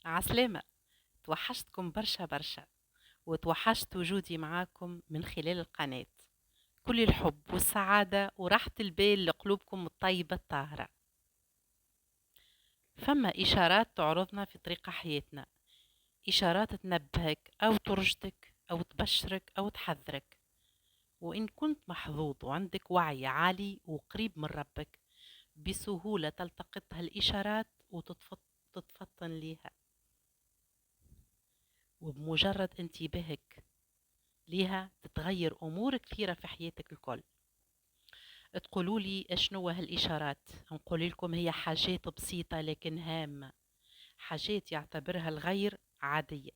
عسلامة. توحشتكم برشا برشا، وتوحشت وجودي معاكم من خلال القناة. كل الحب والسعادة وراحة البال لقلوبكم الطيبة الطاهرة. فما إشارات تعرضنا في طريق حياتنا، إشارات تنبهك أو ترشدك أو تبشرك أو تحذرك. وإن كنت محظوظ وعندك وعي عالي وقريب من ربك، بسهولة تلتقط هالإشارات وتتفطن ليها. وبمجرد انتباهك ليها تتغير أمور كثيرة في حياتك الكل. تقولوا لي شنو هالإشارات؟ نقول لكم هي حاجات بسيطة لكن هامة، حاجات يعتبرها الغير عادية،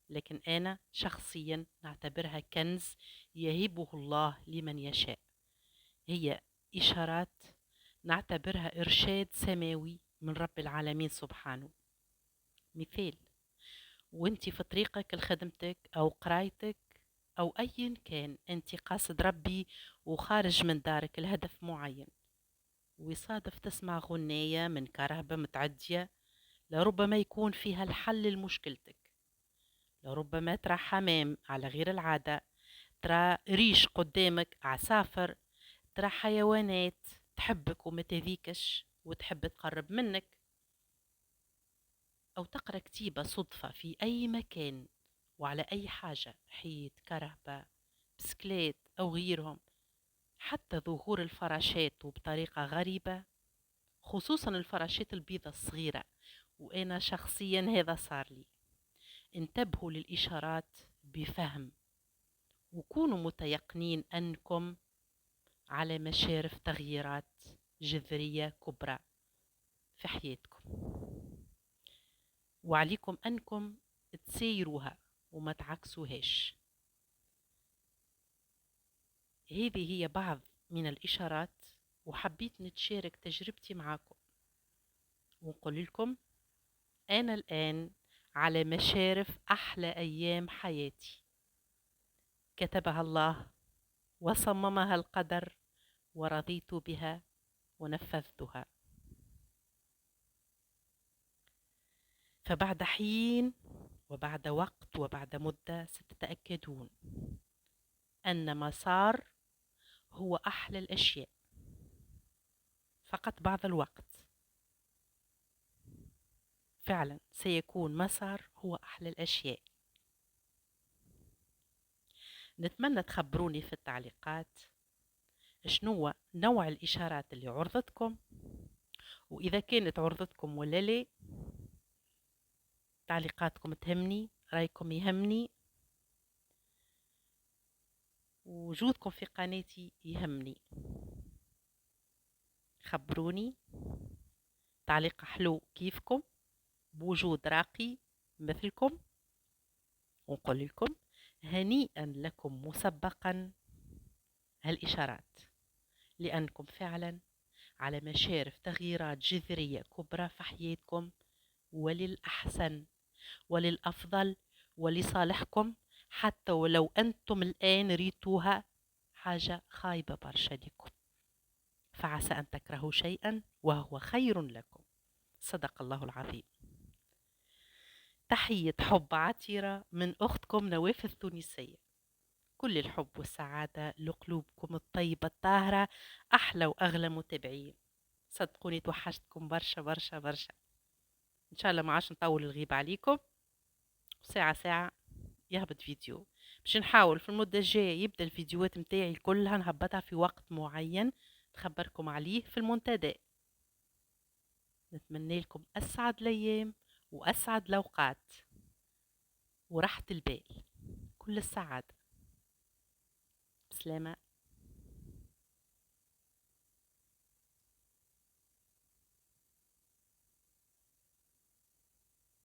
لكن أنا شخصيا نعتبرها كنز يهبه الله لمن يشاء. هي إشارات نعتبرها إرشاد سماوي من رب العالمين سبحانه. مثال، وانت في طريقك لخدمتك أو قرايتك أو أيا كان أنت قاصد ربي وخارج من دارك الهدف معين، ويصادف تسمع غنية من كرهبة متعدية، لربما يكون فيها الحل لمشكلتك. لربما ترى حمام على غير العادة، ترى ريش قدامك عسافر، ترى حيوانات تحبك وما تذيكش وتحب تقرب منك، أو تقرأ كتيبة صدفة في أي مكان وعلى أي حاجة، حيط، كرهبة، بسكليت أو غيرهم. حتى ظهور الفراشات وبطريقة غريبة، خصوصا الفراشات البيضة الصغيرة، وأنا شخصيا هذا صار لي. انتبهوا للإشارات بفهم، وكونوا متيقنين أنكم على مشارف تغييرات جذرية كبرى في حياتكم، وعليكم أنكم تسيروها وما تعكسوهاش. هذه هي بعض من الإشارات، وحبيت نتشارك تجربتي معاكم ونقول لكم أنا الآن على مشارف أحلى أيام حياتي، كتبها الله وصممها القدر، ورضيت بها ونفذتها. فبعد حين وبعد وقت وبعد مدة ستتأكدون أن ما صار هو أحلى الأشياء. فقط بعض الوقت فعلا سيكون ما صار هو أحلى الأشياء. نتمنى تخبروني في التعليقات شنو نوع الإشارات اللي عرضتكم، وإذا كانت عرضتكم ولا لا. تعليقاتكم تهمني، رأيكم يهمني، وجودكم في قناتي يهمني. خبروني تعليق حلو كيفكم، بوجود راقي مثلكم، ونقول لكم هنيئا لكم مسبقا هالإشارات، لأنكم فعلا على مشارف تغييرات جذرية كبرى في حياتكم، وللأحسن وللأفضل ولصالحكم، حتى ولو أنتم الآن ريتوها حاجة خايبة برشا لكم، فعسى أن تكرهوا شيئا وهو خير لكم. صدق الله العظيم. تحية حب عطرة من أختكم نواف التونسية. كل الحب والسعادة لقلوبكم الطيبة الطاهرة، أحلى وأغلى متابعين. صدقوني توحشتكم برشا برشا برشا. إن شاء الله ما عادش نطول الغيبة عليكم، ساعة ساعة يهبط فيديو. باش نحاول في المدة الجاية يبدأ الفيديوهات متاعي كلها نهبطها في وقت معين نخبركم عليه في المنتدى. نتمنى لكم أسعد الأيام وأسعد الأوقات وراحة البال. كل السعادة. بسلامة.